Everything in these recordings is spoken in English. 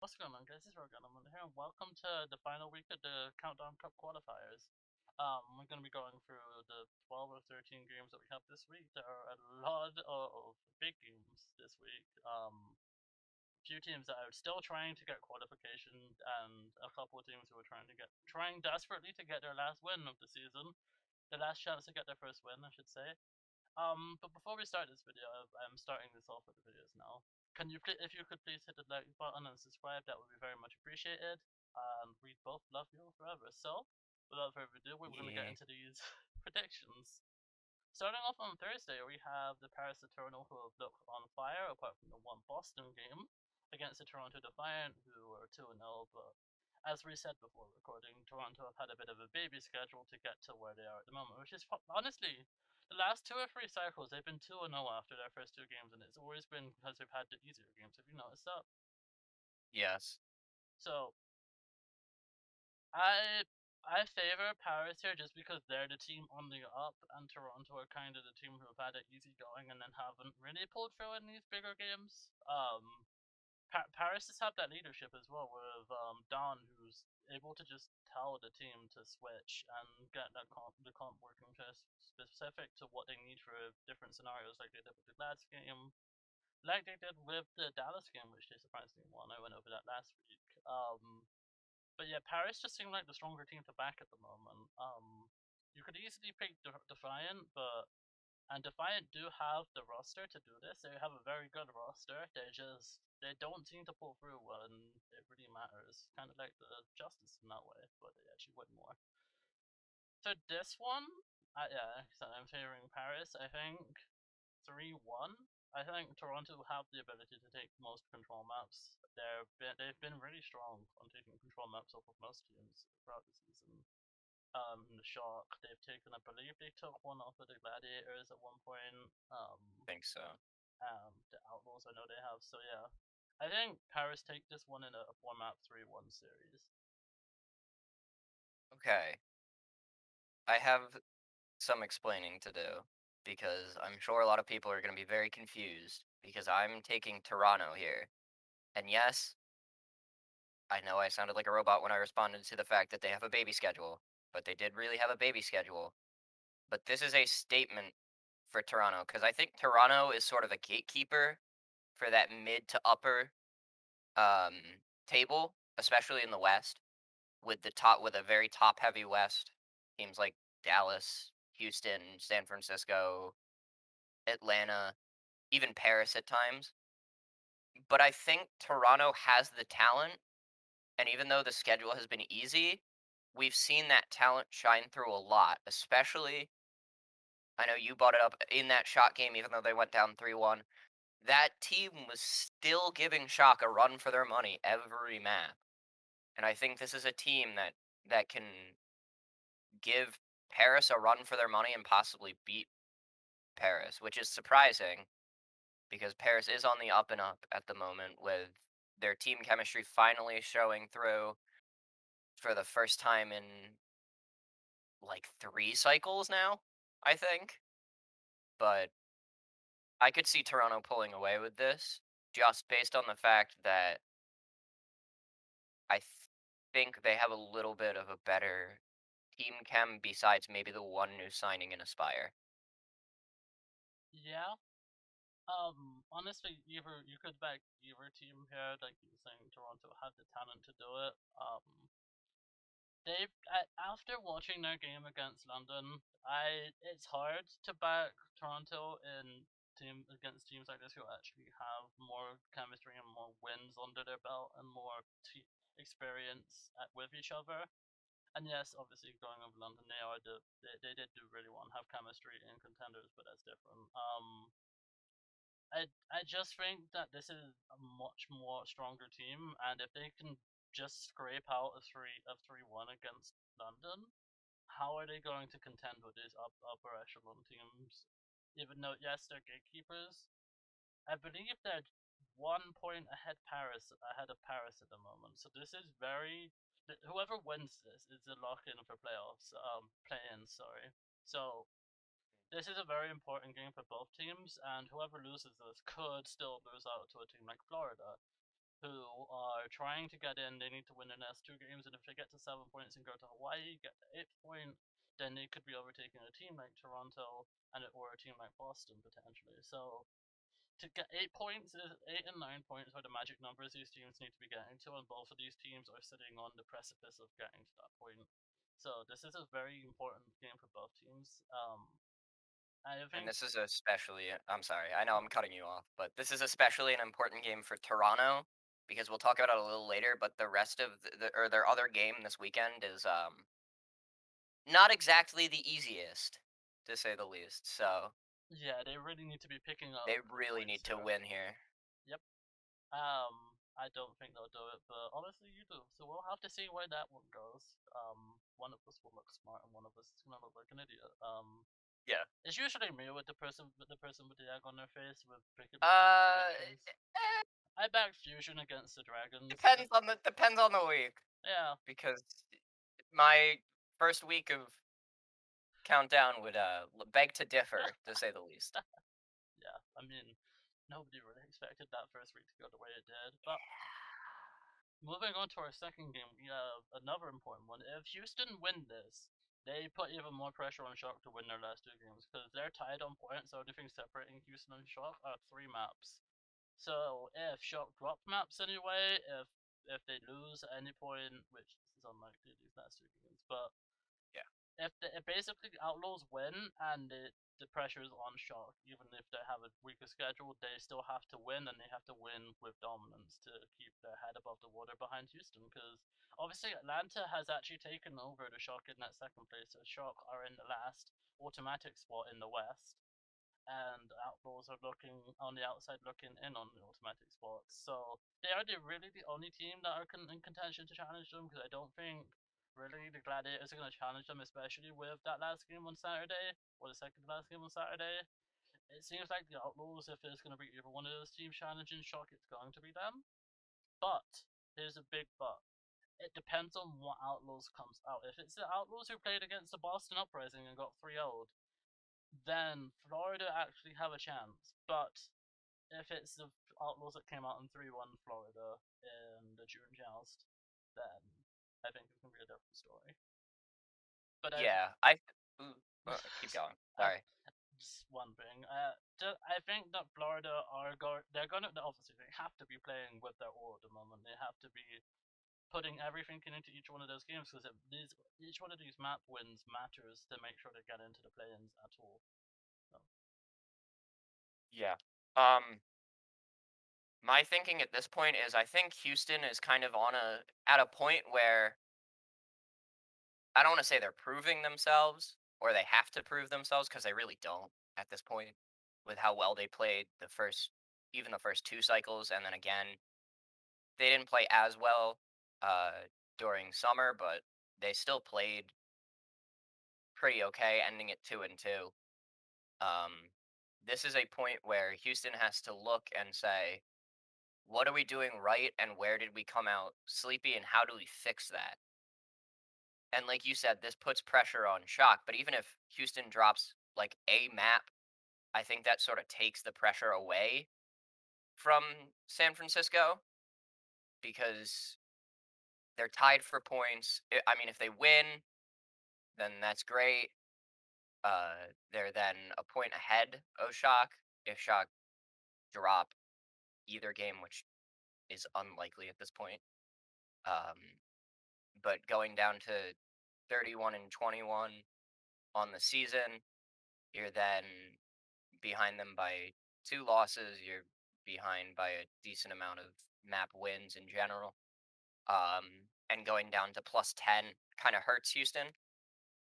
What's going on, guys? This is Rogan. I'm here, and welcome to the final week of the Countdown Cup qualifiers. We're going to be going through the 12 or 13 games that we have this week. There are a lot of big games this week. Few teams that are still trying to get qualification, and a couple of teams who are trying desperately to get their last win of the season, the last chance to get their first win, I should say. But before we start this video, I'm starting this off with the videos now. If you could please hit the like button and subscribe, that would be very much appreciated. And we'd both love you forever. So, without further ado, we're going to get Yeah. into these predictions. Starting off on Thursday, we have the Paris Eternal, who have looked on fire, apart from the one Boston game against the Toronto Defiant, who were 2-0. But as we said before recording, Toronto have had a bit of a baby schedule to get to where they are at the moment, which is honestly the last 2 or 3 cycles they've been 2-0 after their first 2 games, and it's always been because they've had the easier games. Have you noticed that? Yes. So I I favor Paris here just because they're the team on the up, and Toronto are kind of the team who have had it easy going and then haven't really pulled through in these bigger games. Paris has had that leadership as well with Don, who's able to just tell the team to switch and get the comp working to specific to what they need for different scenarios, like they did with the Glads game, like they did with the Dallas game, which they surprisingly won. I went over that last week. But yeah, Paris just seemed like the stronger team to back at the moment. You could easily pick Defiant, but and Defiant do have the roster to do this. They have a very good roster. They don't seem to pull through when it really matters. Kind of like the Justice in that way, but they actually win more. So this one, yeah, so I'm favoring Paris. I think 3-1. I think Toronto have the ability to take most control maps. They've been really strong on taking control maps off of most teams throughout the season. The Shock, they've taken, I believe they took one off of the Gladiators at one point. Think so. The Outlaws, I know they have. So yeah, I think Paris take this one in a 4-map 3-1 series. Okay. I have some explaining to do because I'm sure a lot of people are going to be very confused because I'm taking Toronto here. And yes, I know I sounded like a robot when I responded to the fact that they have a baby schedule, but they did really have a baby schedule. But this is a statement for Toronto because I think Toronto is sort of a gatekeeper for that mid to upper table, especially in the West. With a very top heavy West, teams like Dallas, Houston, San Francisco, Atlanta, even Paris at times. But I think Toronto has the talent, and even though the schedule has been easy, we've seen that talent shine through a lot, especially I know you brought it up in that shot game, even though they went down 3-1. That team was still giving Shock a run for their money every map. And I think this is a team that can give Paris a run for their money and possibly beat Paris, which is surprising because Paris is on the up and up at the moment with their team chemistry finally showing through for the first time in like 3 cycles now, I think. But I could see Toronto pulling away with this just based on the fact that think they have a little bit of a better team chem besides maybe the one new signing in Aspire. Yeah. Honestly, either you could back either team here, like you were saying, Toronto had the talent to do it. After watching their game against London, I it's hard to back Toronto in team against teams like this who actually have more chemistry and more wins under their belt and more experience with each other. And yes, obviously going over London, they did do really well and have chemistry in contenders, but that's different. I just think that this is a much more stronger team, and if they can just scrape out a 3-1 against London, how are they going to contend with these upper echelon teams? Even though yes, they're gatekeepers, I believe they're 1 point ahead of Paris at the moment. So this is very whoever wins this is a lock in for playoffs. Play-in, sorry. So this is a very important game for both teams, and whoever loses this could still lose out to a team like Florida. who are trying to get in. They need to win the next two games, and if they get to 7 points and go to Hawaii, get the 8th point, then they could be overtaking a team like Toronto and or a team like Boston potentially. So to get 8 points, 8 and 9 points are the magic numbers these teams need to be getting to, and both of these teams are sitting on the precipice of getting to that point. So this is a very important game for both teams. I And think, this is especially I'm sorry, I know I'm cutting you off, but this is especially an important game for Toronto because we'll talk about it a little later, but the rest of or their other game this weekend is not exactly the easiest to say the least. So, yeah, they really need to be picking up they the really points need to here. win here. Yep. I don't think they'll do it, but honestly, you do. So we'll have to see where that one goes. One of us will look smart, and one of us is gonna look like an idiot. Yeah. It's usually me with the person with the egg on their face with making the Uh predictions. I backed Fusion against the Dragons. depends on the week Yeah, because my first week of countdown would beg to differ to say the least. yeah. I mean, nobody really expected that first week to go the way it did. But moving on to our second game, we have another important one. If Houston win this, they put even more pressure on Shock to win their last two games because they're tied on points. The only thing separating Houston and Shock are 3 maps. So if Shock drop maps anyway, if they lose at any point, which is unlikely these last two games, but Yeah. if basically Outlaws win and the pressure is on Shock, even if they have a weaker schedule, they still have to win, and they have to win with dominance to keep their head above the water behind Houston. Because obviously Atlanta has actually taken over the Shock in that second place, so Shock are in the last automatic spot in the West, and Outlaws are looking on the outside, looking in on the automatic spots. So they are really the only team that are in contention to challenge them. Because I don't think really the Gladiators are going to challenge them, especially with that last game on Saturday or the second last game on Saturday. It seems like the Outlaws, if it's going to be either one of those teams challenging Shock, it's going to be them. But here's a big but. It depends on what Outlaws comes out. If it's the Outlaws who played against the Boston Uprising and got 3-0'd, then Florida actually have a chance. But if it's the Outlaws that came out in 3-1 Florida in the June joust, then I think it's gonna be a different story. But I, Yeah. I ooh, keep going. I Sorry. just one thing. I think that Florida they're gonna obviously they have to be playing with their all at the moment. They have to be putting everything into each one of those games because each one of these map wins matters to make sure they get into the play-ins at all. So, Yeah. My thinking at this point is I think Houston is kind of at a point where I don't want to say they're proving themselves or they have to prove themselves because they really don't at this point with how well they played even the first two cycles, and then again they didn't play as well uh, during summer, but they still played pretty okay, ending it 2-2. Um, this is a point where Houston has to look and say, what are we doing right, and where did we come out sleepy, and how do we fix that? And like you said, this puts pressure on Shock, but even if Houston drops like a map, I think that sort of takes the pressure away from San Francisco because they're tied for points. I mean, if they win, then that's great. They're then a point ahead of Shock. If Shock drop either game, which is unlikely at this point, um, but going down to 31-21 on the season, you're then behind them by 2 losses, you're behind by a decent amount of map wins in general. And going down to +10 kinda hurts Houston.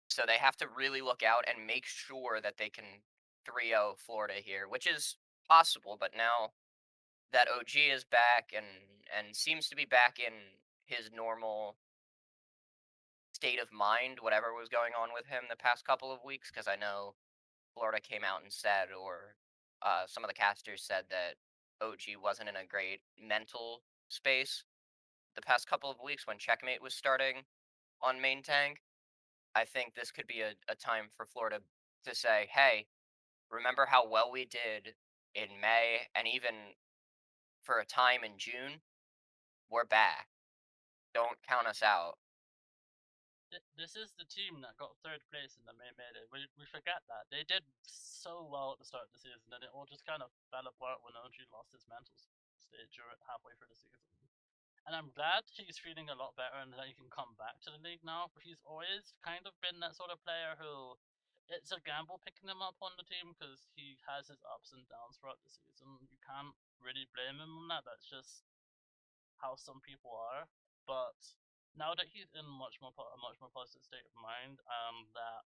So they have to really look out and make sure that they can 3-0 Florida here, which is possible, but now that OG is back and seems to be back in his normal state of mind, whatever was going on with him the past couple of weeks, because I know Florida came out and said, or some of the casters said that OG wasn't in a great mental space the past couple of weeks when Checkmate was starting on main tank. I think this could be a time for Florida to say, hey, remember how well we did in May and even for a time in June? we're back. Don't count us out. This is the team that got third place in the May Mayday. We forget that they did so well at the start of the season, and it all just kind of fell apart when OG lost his mental stage halfway through the season. And I'm glad he's feeling a lot better and that he can come back to the league now. But he's always kind of been that sort of player who it's a gamble picking him up on the team because he has his ups and downs throughout the season. You can't really blame him on that. That's just how some people are. But now that he's in a much more positive state of mind, that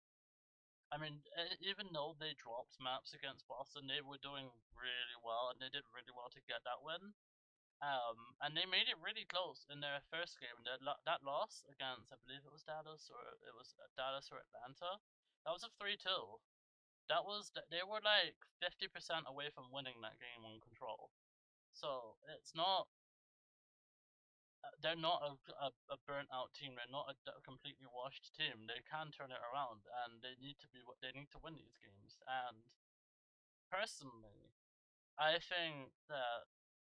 I mean, even though they dropped maps against Boston, they were doing really well, and they did really well to get that win. And they made it really close in their first game. That loss against, I believe it was Dallas or it was Dallas or Atlanta. That was a 3-2. They were like 50% away from winning that game on control. So it's not they're not a burnt out team. They're not a completely washed team. They can turn it around, and they need to win these games. And personally, I think that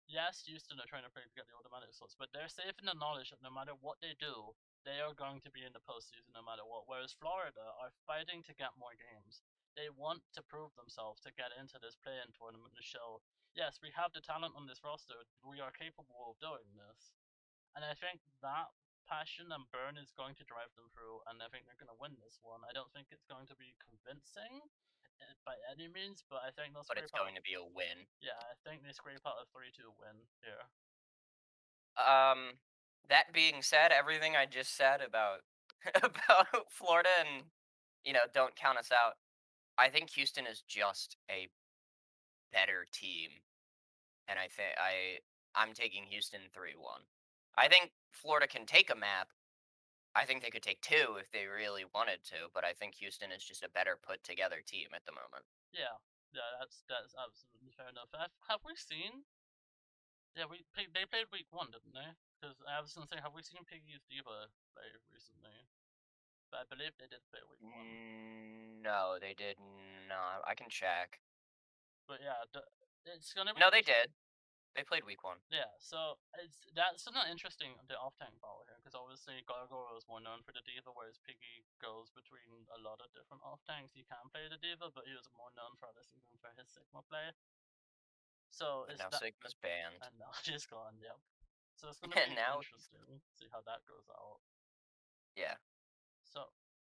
yes, Houston are trying to play to get the automatic slots, but they're safe in the knowledge that no matter what they do, they are going to be in the postseason no matter what. Whereas Florida are fighting to get more games. They want to prove themselves to get into this play-in tournament to show, yes, we have the talent on this roster. We are capable of doing this. And I think that passion and burn is going to drive them through, and I think they're going to win this one. I don't think it's going to be convincing by any means, but I think they'll But it's scrape out. going to be a win. Yeah, I think they scrape out a 3-2 win here. Um, that being said, everything I just said about about Florida and don't count us out. I think Houston is just a better team, and I'm taking Houston 3-1. I think Florida can take a map. I think they could take two if they really wanted to, but I think Houston is just a better put together team at the moment. Yeah, yeah, that's absolutely fair enough. Have we seen? Yeah, they played week one, didn't they? Because I was gonna say, have we seen Piggy's Diva play recently? But I believe they did play week one. No, they did not. I can check. But yeah, it's gonna be No, they interesting. did. They played week one. Yeah, so that's not interesting the off tank power here because obviously Gargoyle is more known for the diva, whereas Piggy goes between a lot of different off tanks. He can play the diva, but he was more known for this season for his Sigma play. So But is now that Sigma's banned. and now she's gone. Yep. So it's gonna And be now interesting to see how that goes out. yeah. So,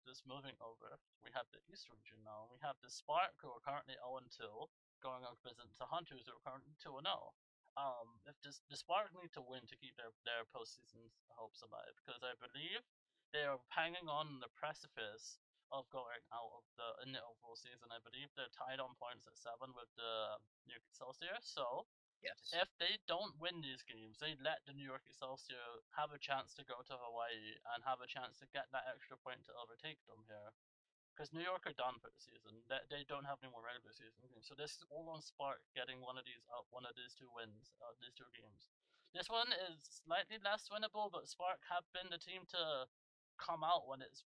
just moving over, we have the East region now. We have the Spark, who are currently 0-2, going up against the Hunters, who are currently 2-0. If the Spark need to win to keep their postseason hopes alive, because I believe they are hanging on the precipice of going out of in the overall season. I believe they're tied on points at 7 with the New York Excelsior. So, Yes. if they don't win these games, they let the New York Excelsior have a chance to go to Hawaii and have a chance to get that extra point to overtake them here. Because New York are done for the season. They don't have any more regular season games. So this is all on Spark getting one of these two wins, these two games. This one is slightly less winnable, but Spark have been the team to come out when it's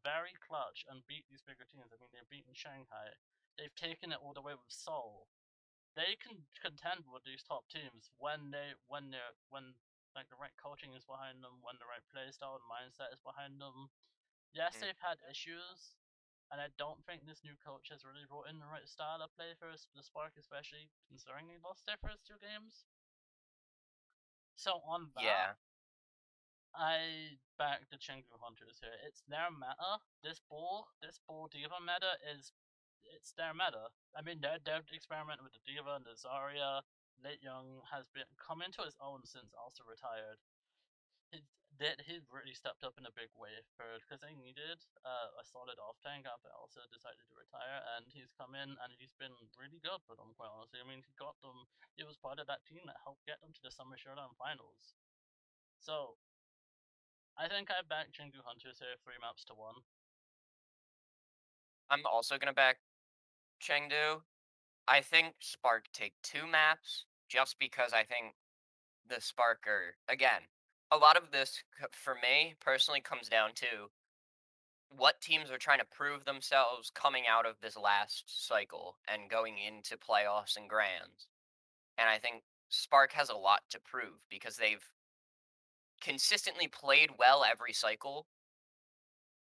very clutch and beat these bigger teams. I mean, they've beaten Shanghai. They've taken it all the way with Seoul. They can contend with these top teams when like the right coaching is behind them, when the right play style and mindset is behind them. Yes, Mm. they've had issues, and I don't think this new coach has really brought in the right style of play for the Spark, especially considering they lost their first two games. So on that, Yeah. I back the Chengdu Hunters here. It's their meta. This bull diva meta it's their meta. I mean, they're experimenting with the diva and the Zarya. Late Young has been come into his own since also retired. He he really stepped up in a big way for because they needed a solid off tank after Elsa decided to retire, and he's come in and he's been really good for them. Quite honestly, I mean, he got them. He was part of that team that helped get them to the Summer Showdown finals. So I think I backed Chengdu Hunters here 3 maps to 1. I'm also gonna back Chengdu. I think Spark take two maps just because I think the Sparker again. A lot of this for me personally comes down to what teams are trying to prove themselves coming out of this last cycle and going into playoffs and grands. And I think Spark has a lot to prove because consistently played well every cycle,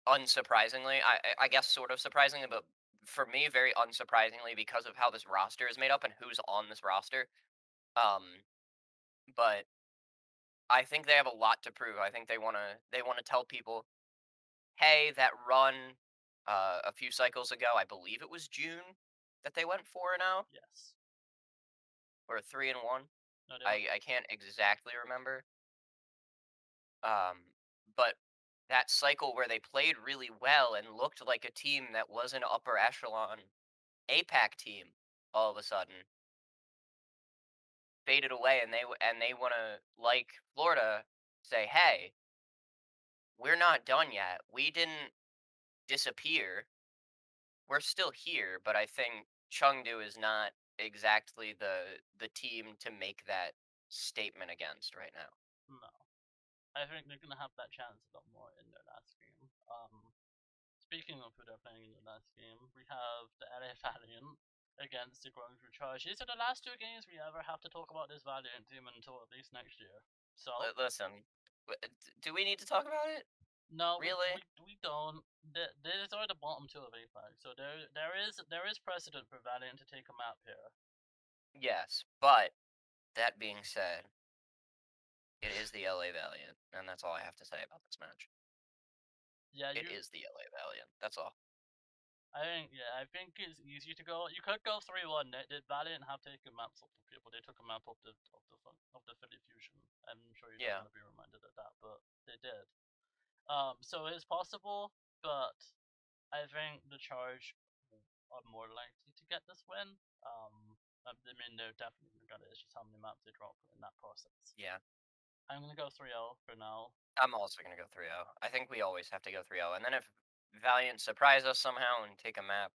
unsurprisingly. I guess sort of surprisingly, but for me, very unsurprisingly because of how this roster is made up and who's on this roster. Um, but I think they have a lot to prove. I think they wanna tell people, hey, that run a few cycles ago, I believe it was June that they went 4-0 Yes. or 3-1. No, they went. I can't exactly remember. But that cycle where they played really well and looked like a team that was an upper echelon APAC team all of a sudden faded away, and they want to, like Florida, say, "Hey, we're not done yet. We didn't disappear. We're still here." But I think Chengdu is not exactly the team to make that statement against right now. No. I think they're gonna have that chance a lot more in their last game. Speaking of who they're playing in the last game, we have the LA Valiant against the Guangzhou Charge. These are the last two games we ever have to talk about this Valiant team until at least next year. So Listen, do we need to talk about it? no, Really? we don't. These are the bottom two of APAC, so there is precedent for Valiant to take a map here. Yes, but that being said, it is the LA Valiant, and that's all I have to say about this match. Yeah, It is the LA Valiant. That's all. I think it's easy to go. You could go 3-1. Did Valiant have taken maps off the people? They took a map of the Philly Fusion. I'm sure you don't Yeah. want to be reminded of that, but they did. So it's possible, but I think the Charge are more likely to get this win. I mean, they're definitely gonna get it. It's just how many maps they drop in that process. Yeah. I'm gonna go 3-0 for now. I'm also gonna go 3-0. I think we always have to go 3-0, and then if Valiant surprise us somehow and take a map,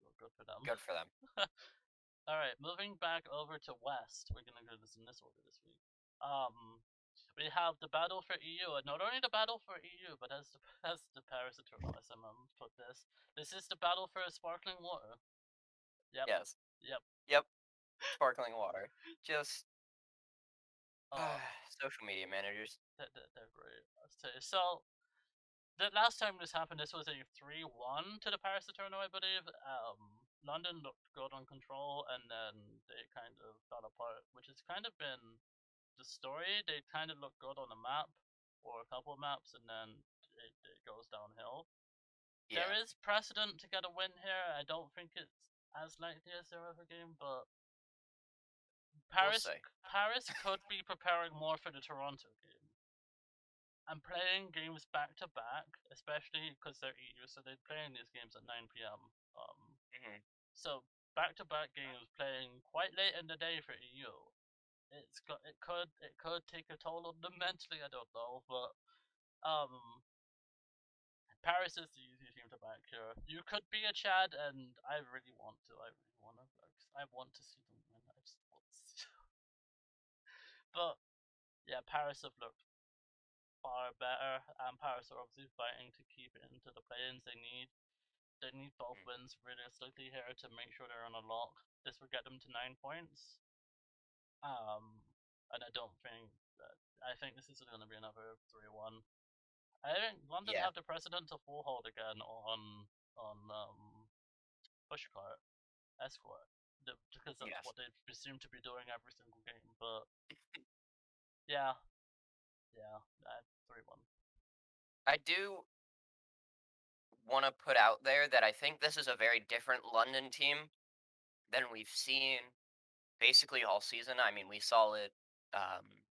Well, good for them. good for them. All right, moving back over to West. We're gonna go this in this order this week. Um, we have the battle for EU, and not only the battle for EU, but as the as the Paris Eternal SMM put this, this is the battle for sparkling water. Yep, Yes. yep. Yep. Sparkling water. Just Um, social media managers. they're great. Let's say so. The last time this happened, this was a 3-1 to the Paris Eternal, I believe. London looked good on control, and then they kind of fell apart, which has kind of been the story. They kind of look good on a map or a couple of maps, and then it goes downhill. There Yeah. is precedent to get a win here. I don't think it's as likely as their other game, but We'll Paris see. Paris could be preparing more for the Toronto game. And playing games back to back, especially because they're EU, so they're playing these games at 9 p.m. Hmm. So back to back games playing quite late in the day for EU. It could take a toll on them mentally. I don't know, but um, Paris is the easy team to back here. You could be a Chad, and I really want to. I really want to. I want to see them win. I just want to see. But yeah, Paris have looked far better. And Paris are obviously fighting to keep it into the play-ins they need both wins realistically here to make sure they're on a lock. This would get them to 9 points. Um, and I don't think that. I think this is going to be another 3-1. I think London Yeah. have the precedent to full hold again on pushcart escort because that's Yes. what they seem to be doing every single game. But yeah, yeah, 3-1. I do want to put out there that I think this is a very different London team than we've seen basically all season. I mean, we saw it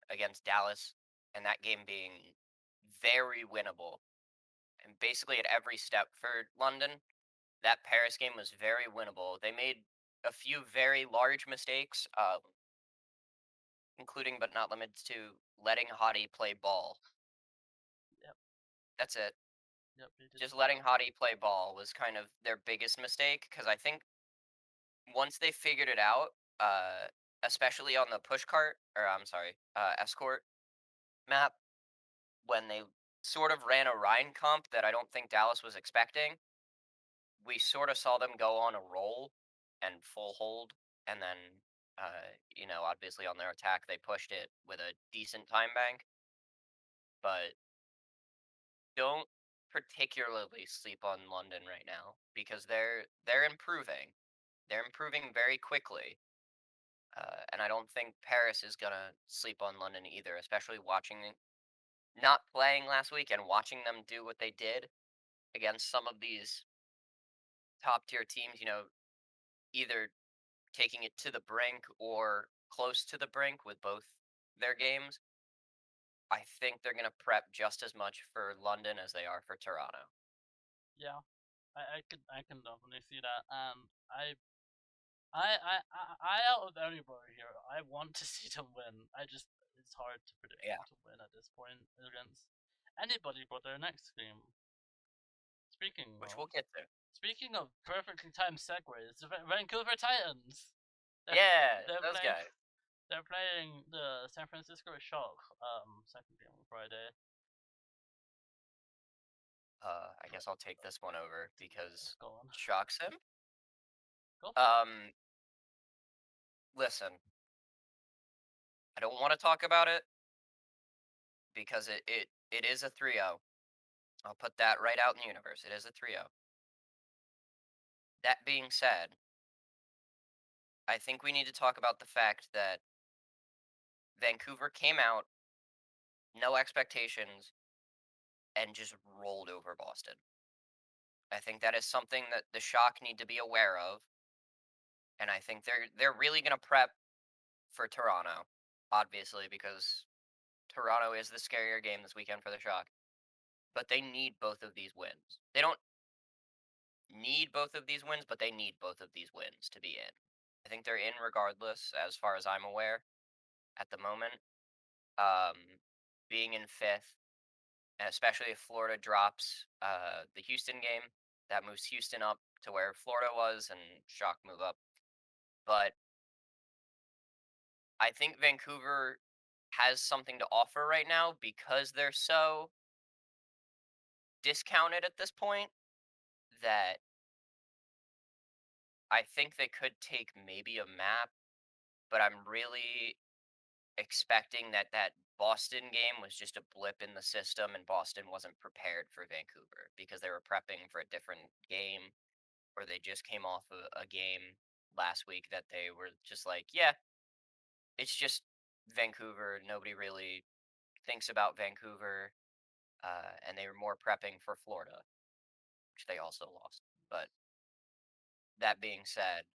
against Dallas, and that game being very winnable. And basically at every step for London, that Paris game was very winnable. They made a few very large mistakes, including but not limited to letting Hottie play ball. Yep, That's it. yep, they did Just do letting that. Hottie play ball was kind of their biggest mistake because I think once they figured it out, especially on the push cart, or I'm sorry, escort map, when they sort of ran a Rhine comp that I don't think Dallas was expecting, we sort of saw them go on a roll and full hold, and then, obviously on their attack, they pushed it with a decent time bank. but don't particularly sleep on London right now because they're improving. They're improving very quickly. And I don't think Paris is gonna sleep on London either, especially not playing last week and watching them do what they did against some of these top tier teams, either taking it to the brink or close to the brink with both their games. I think they're going to prep just as much for London as they are for Toronto. Yeah, I can definitely see that. I out of everybody here, I want to see them win. It's hard to predict Yeah, them to win at this point against anybody but their next game. Speaking which of we'll get to. speaking of perfectly timed segues, the Vancouver Titans. They're, Yeah, they're those playing guys. they're playing the San Francisco Shock. Second game on Friday. I guess I'll take this one over Let's because go on. shocks him. Go for it. Um, Listen, I don't want to talk about it because it is a 3-0. I'll put that right out in the universe. It is a 3-0. That being said, I think we need to talk about the fact that Vancouver came out, no expectations, and just rolled over Boston. I think that is something that the Shock need to be aware of, and I think they're really going to prep for Toronto, obviously because Toronto is the scarier game this weekend for the Shock. But they need both of these wins. They don't need both of these wins, but they need both of these wins to be in. I think they're in regardless, as far as I'm aware, at the moment. Um, Being in fifth, and especially if Florida drops the Houston game, that moves Houston up to where Florida was, and Shock move up. But I think Vancouver has something to offer right now because they're so discounted at this point that I think they could take maybe a map, but I'm really expecting that that Boston game was just a blip in the system and Boston wasn't prepared for Vancouver because they were prepping for a different game or they just came off a game last week that they were just like, yeah, it's just Vancouver. Nobody really thinks about Vancouver. And they were more prepping for Florida, which they also lost. But that being said,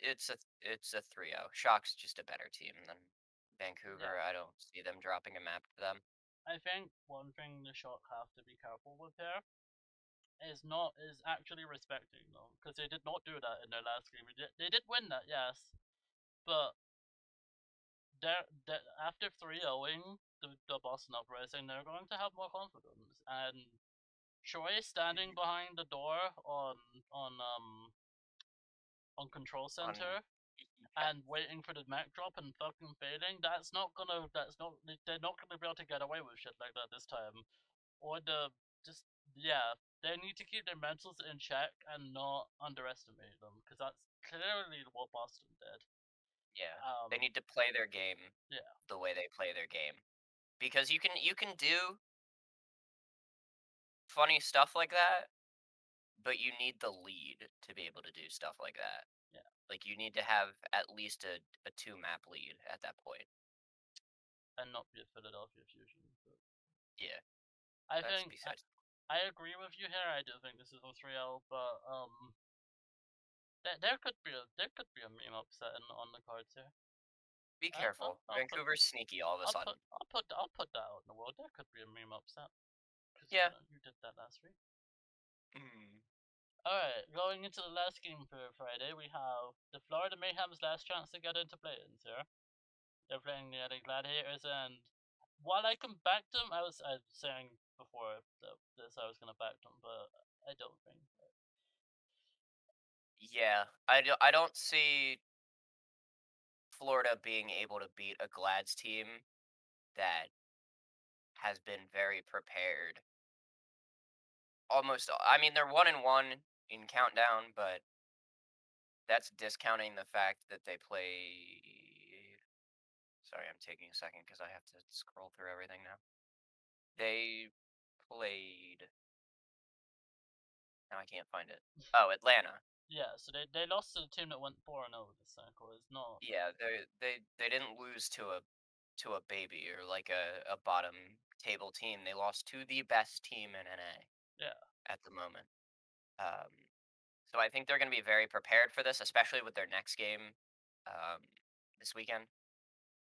it's a 3-0. Shock's just a better team than Yeah. Vancouver. I don't see them dropping a map to them. I think one thing the Shock have to be careful with here is actually respecting them because they did not do that in their last game. They did win that, yes, but after 3-0ing the Boston Uprising, they're going to have more confidence. And Troy standing behind the door on control On center Yeah, and waiting for the Mac drop and fucking failing, they're not gonna be able to get away with shit like that this time. Or just yeah, they need to keep their mentals in check and not underestimate them because that's clearly what Boston did. yeah. They Um, need to play their game yeah, the way they play their game because you can do funny stuff like that, but you need the lead to be able to do stuff like that. yeah, Like you need to have at least a two map lead at that point. and not be a Philadelphia Fusion. But Yeah, I that's think besides. I agree with you here. I do think this is a 3-0, but there could be a meme upset on the cards here. Be I, I'll, careful. I'll put Vancouver's sneaky all of a sudden. I'll put that out in the world. There could be a meme upset because Yeah. you did that last week. Mm. All right, going into the last game for Friday, we have the Florida Mayhem's last chance to get into play-ins here. They're playing the LA Gladiators, and while I can back them, I was saying before this I was gonna back them, but I don't think. Yeah, I don't see Florida being able to beat a Glads team that has been very prepared. Almost, I mean, they're 1-1 in countdown, but that's discounting the fact that they play Sorry, I'm taking a second because I have to scroll through everything now. They played. Now I can't find it. Oh, Atlanta. Yeah, so they lost to the team that went 4-0 this cycle. It's not. Yeah, they didn't lose to a baby or like a bottom table team. They lost to the best team in NA Yeah, at the moment. Um, so I think they're going to be very prepared for this, especially with their next game um, this weekend.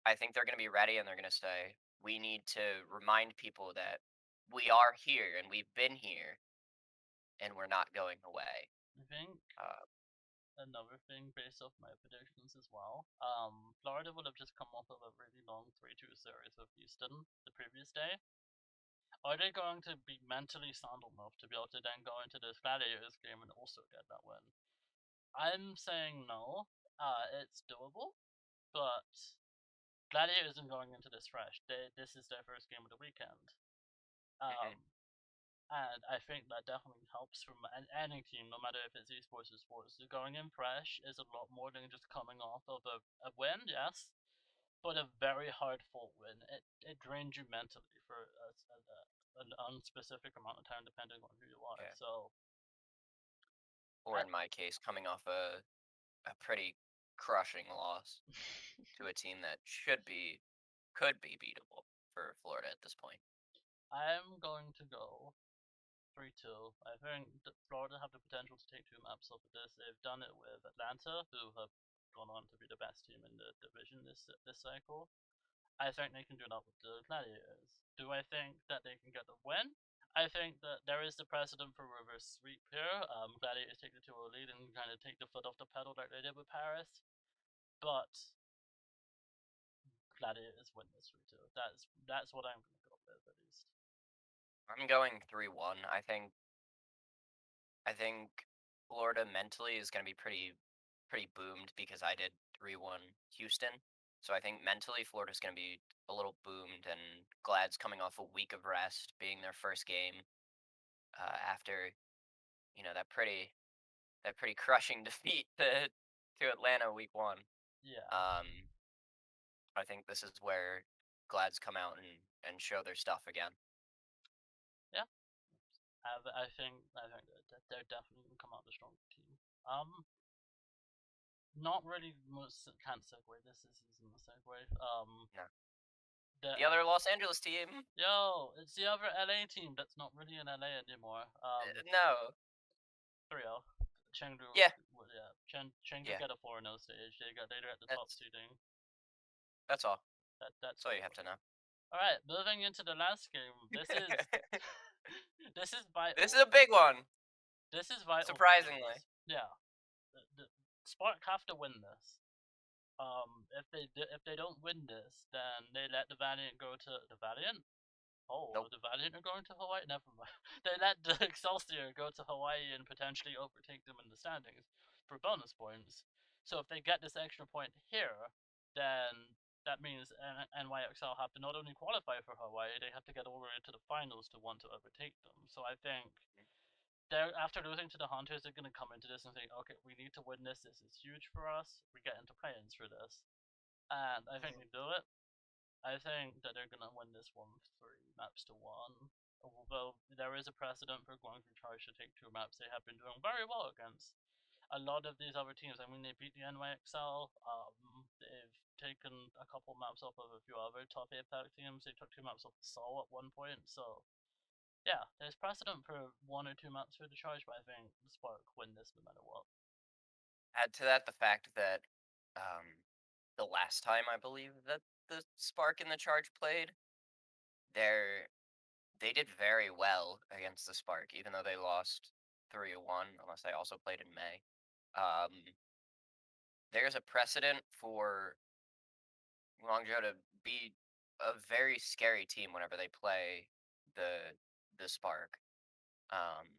I think they're going to be ready and they're going to say, we need to remind people that we are here and we've been here and we're not going away. I think Uh, another thing based off my predictions as well. Florida would have just come off of a really long 3-2 series with Houston the previous day. Are they going to be mentally sound enough to be able to then go into this Gladiators game and also get that win? I'm saying no. It's doable, but Gladiators isn't going into this fresh. This is their first game of the weekend. mhm, Um, and I think that definitely helps from any team, no matter if it's esports or sports. So going in fresh is a lot more than just coming off of a win, yes, but a very hard fought win. It drains you mentally for an unspecific amount of time, depending on who you are. yeah. So, Or I, in my case, coming off a pretty crushing loss to a team that could be beatable for Florida at this point. I'm going to go 3-2. I think that Florida have the potential to take two maps off of this. They've done it with Atlanta, who have gone on to be the best team in the division this cycle. I think they can do that with the Gladiators. Do I think that they can get the win? I think that there is the precedent for reverse sweep here. Gladiators take the 2-0 lead and kind of take the foot off the pedal like they did with Paris. But Gladiators win this 3-2. That's what I'm going to go with, at least. I'm going 3-1. I think Florida mentally is going to be pretty boomed because I did 3-1 Houston. So I think mentally Florida's going to be a little boomed and Glad's coming off a week of rest, being their first game after, that pretty crushing defeat to Atlanta week 1. Yeah. Um I think this is where Glad's come out and show their stuff again. Yeah. I think that they're definitely going to come out the stronger team. Not really can't segue. This is using the segue. No. The The other Los Angeles team? Yo, it's the other LA team that's not really in LA anymore. No. 3-0. Chengdu, Yeah. well, yeah, Chengdu Yeah. got a 4-0 stage. They're at the top That's seeding. that's all. That's That's all all you have for to now. know. All right, moving into the last game. This is this is This is vital a for big one, this is vital for surprisingly. this. Yeah, the Spark have to win this. If they don't win this, then they let the Valiant go to the Valiant. Oh, Nope. the Valiant are going to Hawaii? Never mind. They let the Excelsior go to Hawaii and potentially overtake them in the standings for bonus points. So if they get this extra point here, then that means NYXL have to not only qualify for Hawaii, they have to get all the way to the finals to want to overtake them. So I think they're after losing to the Hunters, they're going to come into this and think, okay, we need to win this. This is huge for us. We get into play-ins for this, and I think Mhm. they do it. I think that they're gonna win this one 3 maps to 1. Although there is a precedent for going through charge to take 2 maps, they have been doing very well against a lot of these other teams. I mean, they beat the NYXL. They've taken a couple maps off of a few other top APAC teams. They took 2 maps off the Sol at one point. So yeah, there's precedent for 1 or 2 maps for the charge, but I think the Spark win this no matter what. Add to that the fact that the last time I believe that the Spark and the Charge played, they they did very well against the Spark, even though they lost 3-1, unless they also played in May. Um, there's a precedent for Guangzhou to be a very scary team whenever they play the the Spark, um,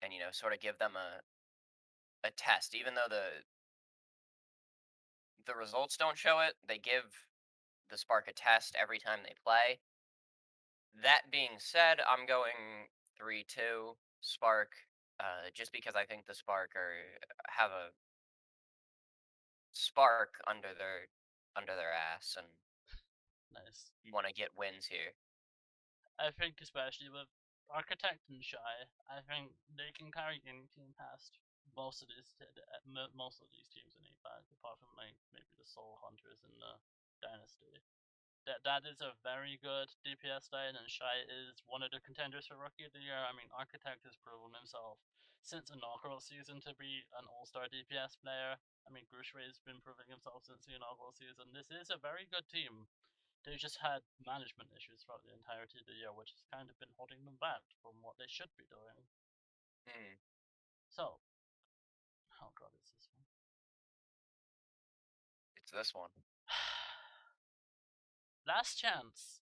and sort of give them a test, even though the results don't show it. They give the Spark a test every time they play. That being said, I'm going 3-2 Spark, just because I think the Spark have a spark under under their ass and Nice. want to get wins here. I think especially with Architect and Shy, I think they can carry any team past most of these teams in APAC, apart from like maybe the Soul Hunters in the Dynasty. That is a very good DPS line, and Shy is one of the contenders for Rookie of the Year. I mean, Architect has proven himself since inaugural season to be an all-star DPS player. I mean, Grushway has been proving himself since the inaugural season. This is a very good team. They just had management issues throughout the entirety of the year, which has kind of been holding them back from what they should be doing. Hmm. So, oh god, it's this one. It's this one. Last chance.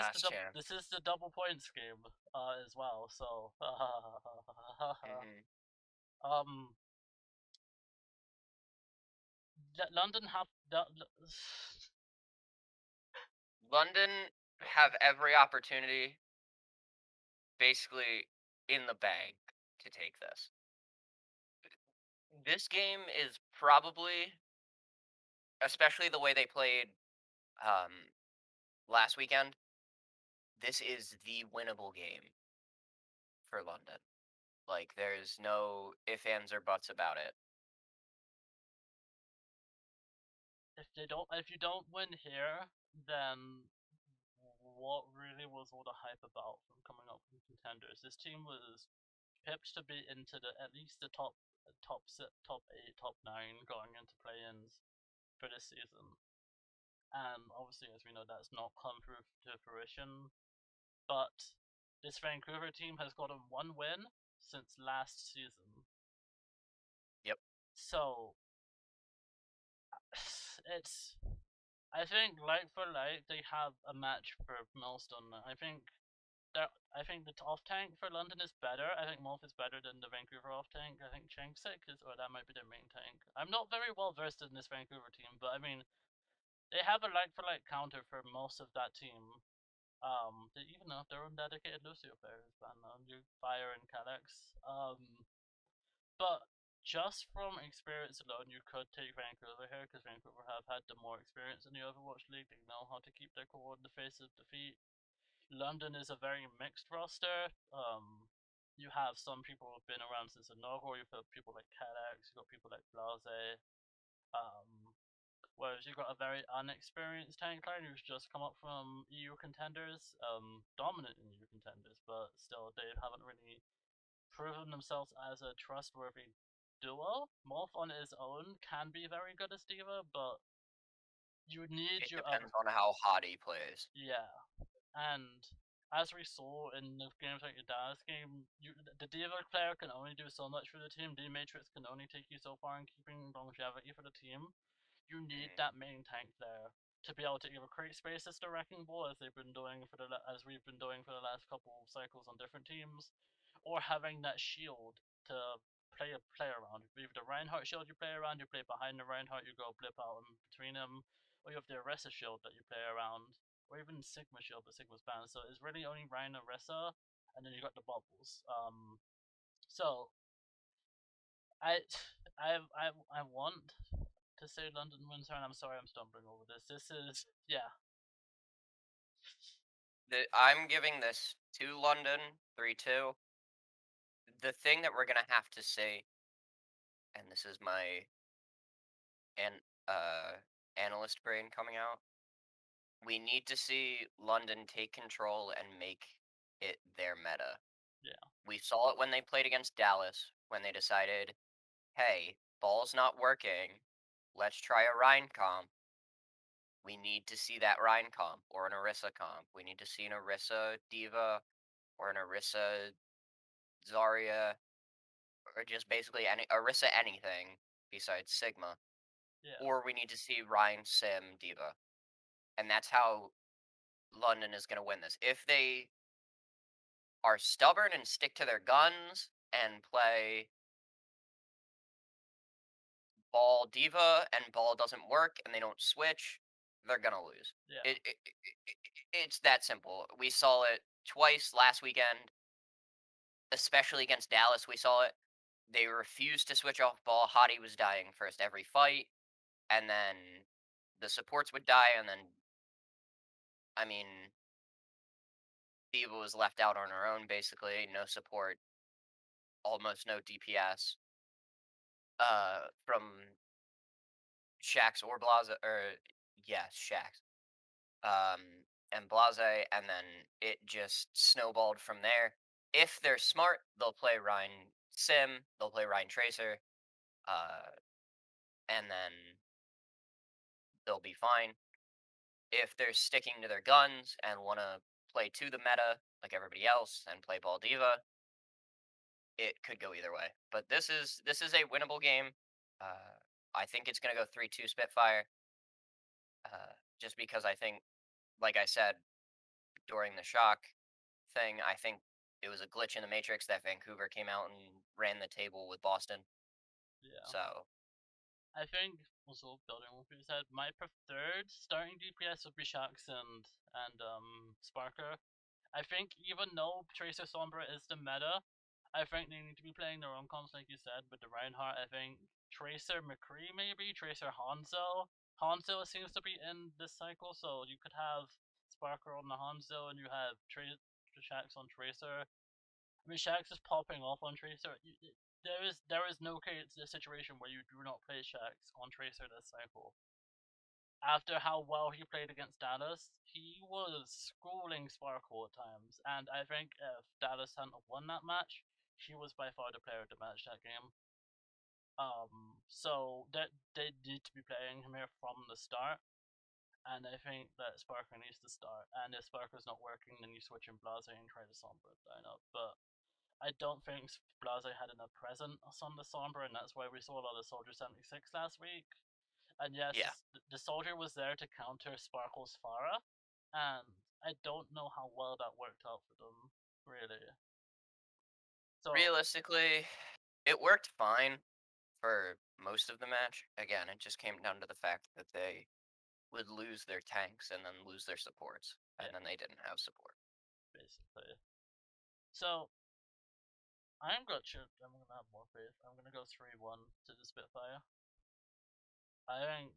Last chance. This is the double points game as well. So, Hmm. um, London have London have every opportunity, basically, in the bag to take this. This game is probably, especially the way they played um, last weekend, this is the winnable game for London. Like, there's no ifs, ands, or buts about it. if you don't win here, then what really was all the hype about from coming up from contenders? This team was pipped to be into the at least the top 8, top 9 going into play-ins for this season. And obviously, as we know, that's not come through to fruition. But this Vancouver team has gotten one win since last season. Yep. So it's I think like for like they have a match for milestone. I think the off tank for London is better. I think Morph is better than the Vancouver off tank. I think Changsik is, or that might be their main tank. I'm not very well versed in this Vancouver team, but I mean they have a like for like counter for most of that team. They even have their own dedicated Lucio player who's banned now, you Fire and Calyx. But just from experience alone, you could take Vancouver here because Vancouver have had the more experience in the Overwatch League. They know how to keep their core in the face of defeat. London is a very mixed roster. You have some people who've been around since inaugural. You've got people like Cadex, you've got people like Blase. Um, Whereas you've got a very unexperienced tank line who's just come up from EU contenders, dominant in EU contenders, but still they haven't really proven themselves as a trustworthy duo. Morph on his own can be very good as Diva, but you need It your other. depends on how hot he plays. Yeah, and as we saw in the games like the Dallas game, the Diva player can only do so much for the team. D Matrix can only take you so far in keeping longevity for the team. You need Mm. that main tank there to be able to either create spaces to wrecking ball as they've been doing as we've been doing for the last couple of cycles on different teams, or having that shield to play around. Either the Reinhardt shield you play around, you play behind the Reinhardt, you go blip out in between them, or you have the Orisa shield that you play around, or even Sigma shield, but Sigma's banned. So it's really only Ryan and Orisa, and then you got the bubbles. So I I want to say London wins her, and I'm sorry I'm stumbling over this. This is yeah, I'm giving this to London 3-2. The thing that we're gonna have to see, and this is my an analyst brain coming out, we need to see London take control and make it their meta. yeah, We saw it when they played against Dallas, when they decided, hey, ball's not working. Let's try a Rhine comp. We need to see that Rhine comp or an Orisa comp. We need to see an Orisa Diva or an Orisa Zarya or just basically any Orisa anything besides Sigma. yeah, Or we need to see Ryan Sim Diva. And that's how London is going to win this. If they are stubborn and stick to their guns and play ball diva and ball doesn't work and they don't switch, they're going to lose. yeah, It's that simple. We saw it twice last weekend, especially against Dallas. We saw it. They refused to switch off ball. Hottie was dying first every fight. and then the supports would die, and then I mean, Diva was left out on her own basically, no support, almost no DPS from Shax or Blase, or yeah, Shax. And Blase, and then it just snowballed from there. If they're smart, they'll play Rhine Sim, they'll play Rhine Tracer, uh, and then they'll be fine. If they're sticking to their guns and want to play to the meta like everybody else and play Ball Diva, it could go either way. But this is a winnable game. Uh, I think it's gonna go 3-2 Spitfire. Just because I think, like I said during the shock thing, I think it was a glitch in the matrix that Vancouver came out and ran the table with Boston. Yeah. So I think also building on what you said, my preferred starting DPS would be Shax and Sparker. I think even though Tracer Sombra is the meta, I think they need to be playing their own comps like you said with the Reinhardt. I think Tracer McCree maybe, Tracer Hanzo. Hanzo seems to be in this cycle, so you could have Sparker on the Hanzo and you have Shax on Tracer. I mean, Shax is popping off on Tracer. There is no case situation where you do not play Shax on Tracer this cycle. After how well he played against Dallas, he was schooling Sparkle at times, and I think if Dallas hadn't won that match, he was by far the player to match that game. So that they need to be playing him here from the start, and I think that Sparker needs to start. And if Sparker's not working, then you switch in Blase and try to Sombra it down up. But I don't think Blase had enough presence on the Sombra, and that's why we saw a lot of Soldier 76 last week. And yes, yeah, the soldier was there to counter Sparkle's Farah, and I don't know how well that worked out for them, really. So realistically, it worked fine for most of the match. Again, it just came down to the fact that they would lose their tanks and then lose their supports, yeah, and then they didn't have support. basically. So I'm gonna shoot. I'm gonna have more faith. I'm gonna go 3-1 to the Spitfire. I think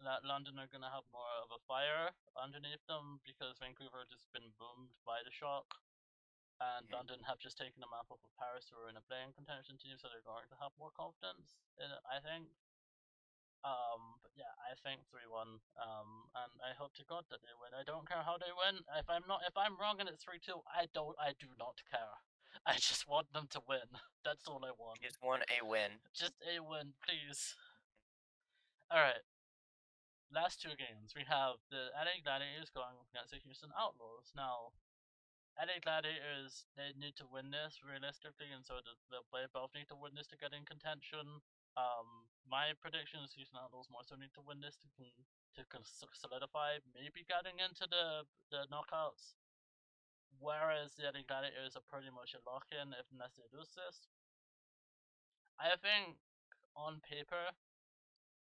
that London are gonna have more of a fire underneath them because Vancouver has just been boomed by the shock, and Mhm. London have just taken a map off of Paris, who are in a playing contention team, so they're going to have more confidence in it, I think. But yeah, I think 3-1. And I hope to God that they win. I don't care how they win. If I'm wrong and it's 3-2, I do not care. I just want them to win. That's all I want. Just want a win. Just a win, please. All right. Last two games, we have the LA Gladiators going against the Houston Outlaws. Now, LA Gladiators, they need to win this realistically, and so they both need to win this to get in contention. My prediction is Houston Outlaws more so need to win this to solidify maybe getting into the knockouts, whereas the LA Gladiators are pretty much a lock in if unless they lose this. I think on paper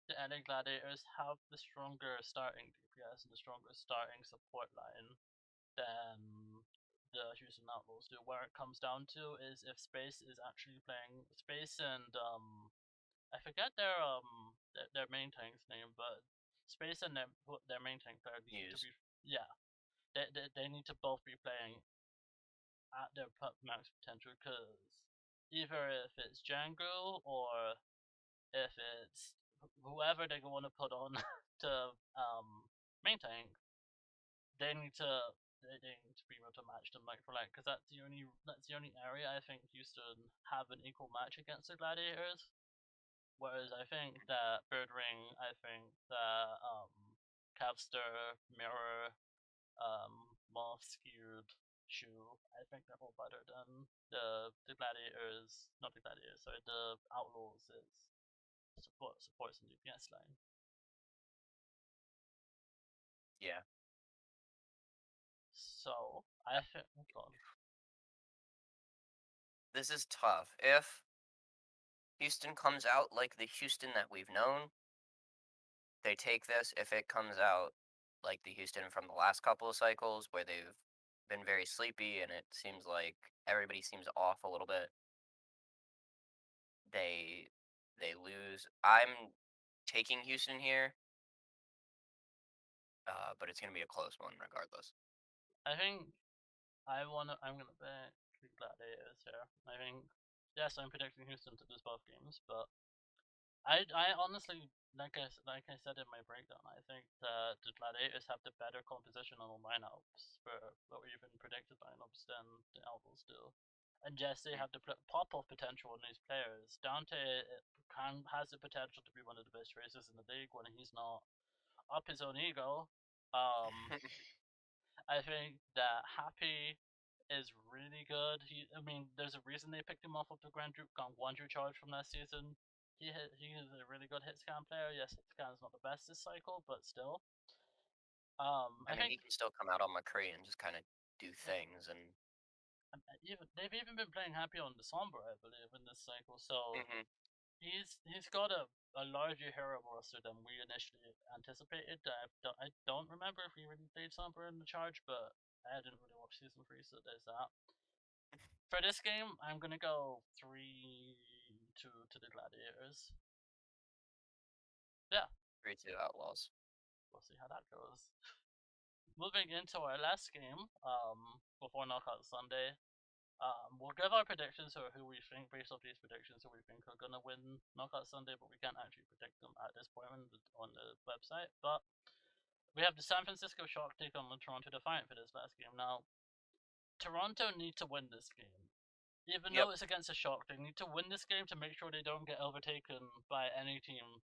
the LA Gladiators have the stronger starting DPS and the stronger starting support line than the Houston Outlaws do. Where it comes down to is if Space is actually playing Space and I forget their main tank's name, but Space and their main tank player need to Use. be yeah they need to both be playing at their max potential because either if it's Django or if it's whoever they want to put on to main tank, they need to they need to be able to match them like for like because that's the only area I think Houston have an equal match against the Gladiators. Whereas I think that Bird Ring, I think that Capster, Mirror, Moth Skewed, Shoe, I think they're all better than the Gladiators, not the Gladiators, sorry, the Outlaws is supports and DPS line. Yeah. So I think oh This is tough. If Houston comes out like the Houston that we've known, they take this. If it comes out like the Houston from the last couple of cycles where they've been very sleepy and it seems like everybody seems off a little bit, they they lose. taking Houston here, but it's gonna be a close one regardless. I think I'm gonna bet the Gladiators here. I think yes, I'm predicting Houston to lose both games, but I honestly like I said in my breakdown, I think that the Gladiators have the better composition on lineups for or even predicted lineups than the Owls do. And yes, they Mm. have the pop-off potential in these players. Dante has the potential to be one of the best racers in the league when he's not up his own ego. Um, I think that Happy is really good. I mean, there's a reason they picked him off of the Guangzhou charge from last season. He is a really good hit scan player. Yes, hit scan is not the best this cycle, but still. I I mean, think he can still come out on McCree and just kind of do yeah, things, and even they've even been playing Happy on December, I believe, in this cycle. So hmm he's got a larger hero roster than we initially anticipated. I don't remember if he really played Sombra in the charge, but I didn't really watch season three, so there's that. For this game, I'm gonna go 3-2 to the Gladiators. Yeah, 3-2 Outlaws. we'll see how that goes. Moving into our last game, before Knockout Sunday, we'll give our predictions or who we think, based off these predictions, who we think are gonna win Knockout Sunday, but we can't actually predict them at this point on the website. But we have the San Francisco Shock take on the Toronto Defiant for this last game. Now, Toronto need to win this game. Even Yep, though it's against a Shock, they need to win this game to make sure they don't get overtaken by any team.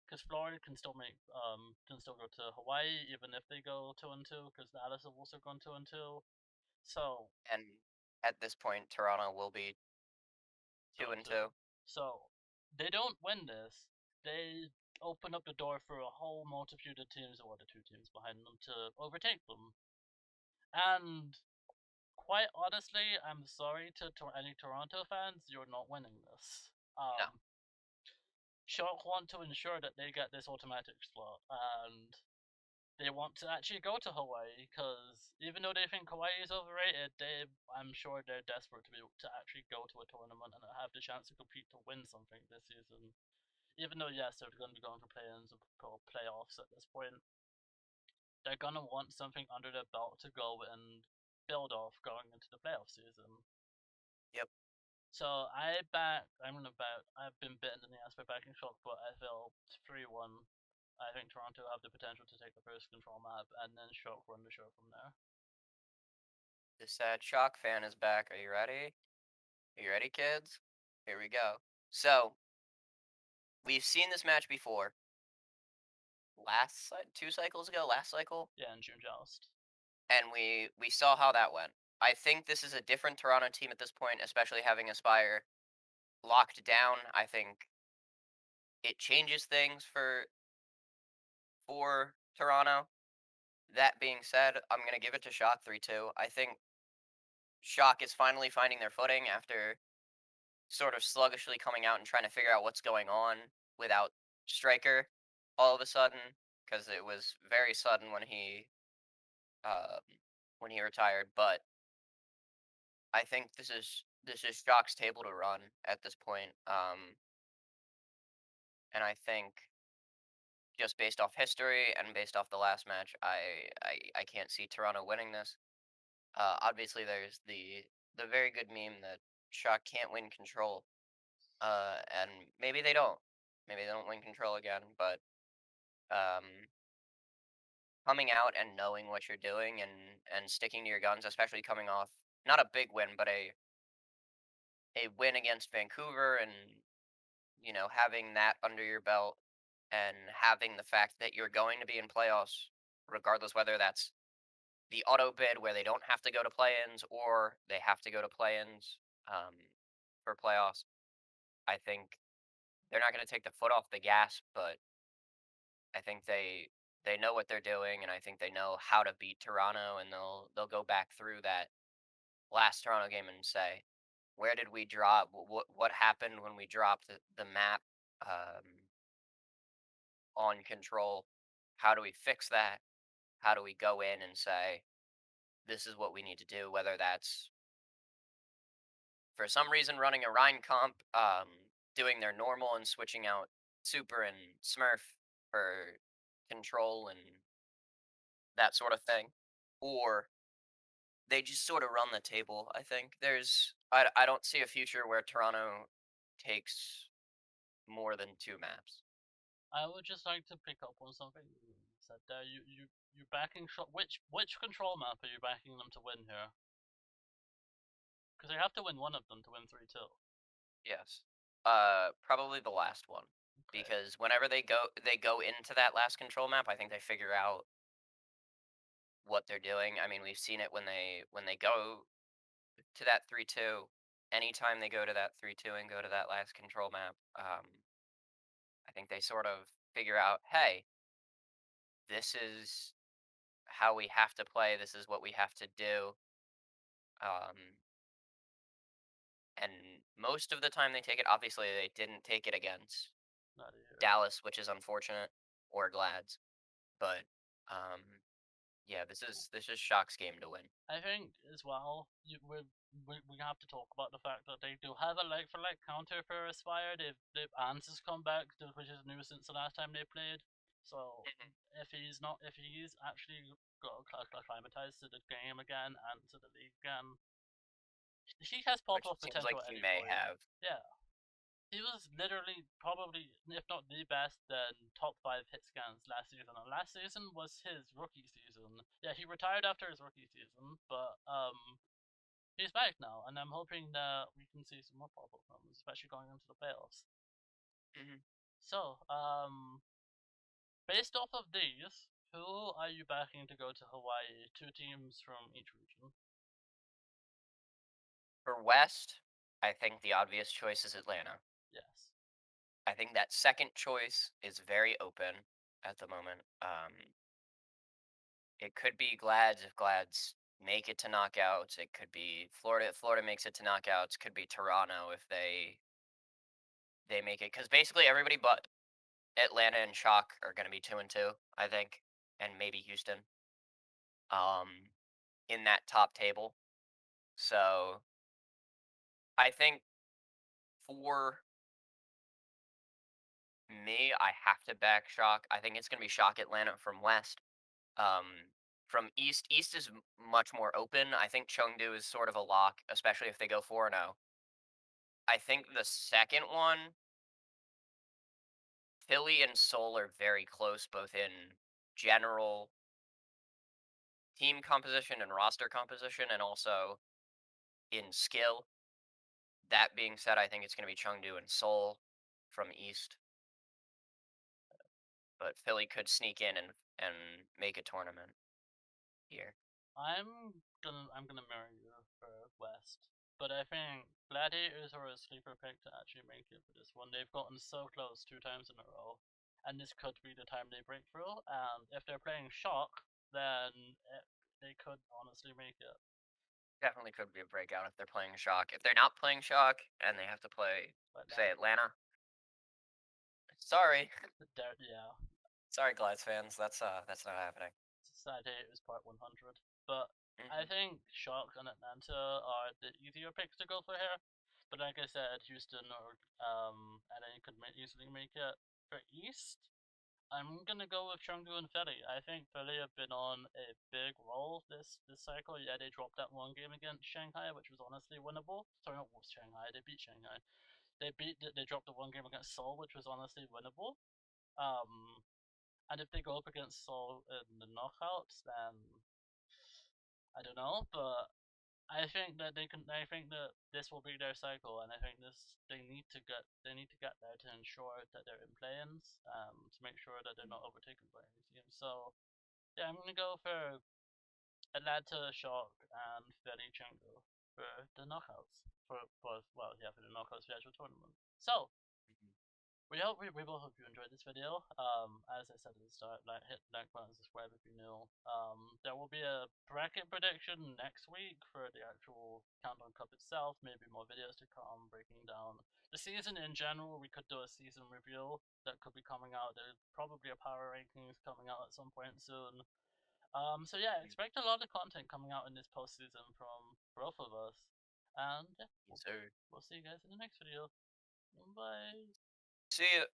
Because Florida can still go to Hawaii even if they go 2-2. Because Dallas have also gone 2-2. So and at this point, Toronto will be two two and and two. two. So they don't win this. They open up the door for a whole multitude of teams or the two teams behind them to overtake them. And quite honestly, I'm sorry to any Toronto fans, you're not winning this. No, Shark want to ensure that they get this automatic slot, and they want to actually go to Hawaii because even though they think Hawaii is overrated, I'm sure they're desperate to actually go to a tournament and have the chance to compete to win something this season. Even though yes, they're going to be going for play-ins or playoffs at this point, they're gonna want something under their belt to go and build off going into the playoff season. yep. So I'm gonna bet. I've been bitten in the ass by backing Shock, but I feel 3-1. I think Toronto have the potential to take the first control map, and then Shock run the show from there. The sad Shock fan is back. Are you ready? Are you ready, kids? Here we go. So we've seen this match before. 2 cycles ago, last cycle, Yeah, and June Joust. and we saw how that went. I think this is a different Toronto team at this point, especially having Aspire locked down. I think it changes things for Toronto. That being said, I'm gonna give it to Shock 3-2. I think Shock is finally finding their footing after sort of sluggishly coming out and trying to figure out what's going on without Striker all of a sudden, because it was very sudden um, when he retired. But I think this is Shock's table to run at this point. And I think just based off history and based off the last match, I can't see Toronto winning this. Obviously, there's the very good meme that Shock can't win control, and maybe they don't. Maybe they don't win control again, but um, coming out and knowing what you're doing and sticking to your guns, especially coming off not a big win, but a win against Vancouver, and having that under your belt, and having the fact that you're going to be in playoffs, regardless whether that's the auto bid where they don't have to go to play-ins or they have to go to play-ins um, for playoffs. I think they're not going to take the foot off the gas, but I think they know what they're doing, and I think they know how to beat Toronto, and they'll go back through that last Toronto game and say, where did we drop? What happened when we dropped the map on control? How do we fix that? How do we go in and say this is what we need to do? Whether that's for some reason running a Rhine comp, doing their normal and switching out Super and Smurf for control and that sort of thing, or they just sort of run the table. I think I don't see a future where Toronto takes more than 2 maps. I would just like to pick up on something you said there. You backing shot. Which control map are you backing them to win here? Because they have to win one of them to win 3-2. Yes. Probably the last one, Okay. because whenever they go into that last control map, I think they figure out what they're doing. I mean, we've seen it when they go to that 3-2. Anytime they go to that 3-2 and go to that last control map, I think they sort of figure out, hey, this is how we have to play. This is what we have to do. Um, and most of the time they take it. Obviously, they didn't take it against Not here. Dallas, which is unfortunate, or Glads. But um, yeah, this is Shock's game to win. I think as well, we have to talk about the fact that they do have a like for like counter for Aspire. They've Ans come back, which is new since the last time they played. So Mhm. if he's actually got acclimatized to the game again and to the league again, he has pop Which off it seems like potential at he any may point. have. Yeah, he was literally probably, if not the best, then top five hit scans last season. And last season was his rookie season. Yeah, he retired after his rookie season, but he's back now, and I'm hoping that we can see some more pop-up from him, especially going into the playoffs. Mhm. So, based off of these, who are you backing to go to Hawaii? Two teams from each region. For West, I think the obvious choice is Atlanta. Yes. I think that second choice is very open at the moment. It could be Glads if Glads make it to knockouts. It could be Florida if Florida makes it to knockouts. Could be Toronto if they make it. Because basically everybody but Atlanta and Shock are going to be 2-2, I think, and maybe Houston. Um, in that top table. So I think for me, I have to back Shock. I think it's going to be Shock Atlanta from West. Um, from East, East is much more open. I think Chengdu is sort of a lock, especially if they go 4-0. I think the second one, Philly and Seoul are very close, both in general team composition and roster composition, and also in skill. That being said, I think it's going to be Chengdu and Seoul from East, but Philly could sneak in and make a tournament here. I'm gonna marry you for West, but I think Gladiators are a sleeper pick to actually make it for this one. They've gotten so close 2 times in a row, and this could be the time they break through. And if they're playing Shock, then they could honestly make it. Definitely could be a breakout if they're playing Shock. If they're not playing Shock and they have to play, But say, then, Atlanta, sorry, yeah, sorry, Glads fans, that's not happening. Saturday it was part 100. But I Hmm. think Shock and Atlanta are the easier picks to go for here. But like I said, Houston or LA could easily make it. For East, I'm gonna go with Chengdu and Philly. I think Philly have been on a big roll this cycle. Yeah, they dropped that one game against Shanghai, which was honestly winnable. Sorry, not Shanghai. They beat Shanghai. They dropped the one game against Seoul, which was honestly winnable. Um, and if they go up against Seoul in the knockouts, then I don't know, but I think that they can. I think that this will be their cycle, and I think this they need to get there to ensure that they're in play-ins, to make sure that they're not overtaken by any teams. So yeah, I'm gonna go for Atlanta, Shock, and Philly Chengdu for the knockouts. For the knockouts for the actual tournament. So we both hope you enjoyed this video. As I said at the start, hit the like button, subscribe if you're new. There will be a bracket prediction next week for the actual Countdown Cup itself. Maybe more videos to come, breaking down the season in general. We could do a season review that could be coming out. There's probably a power rankings coming out at some point soon. So yeah, expect a lot of content coming out in this postseason from both of us. And yeah, Yes, sir. we'll see you guys in the next video. Bye. See ya.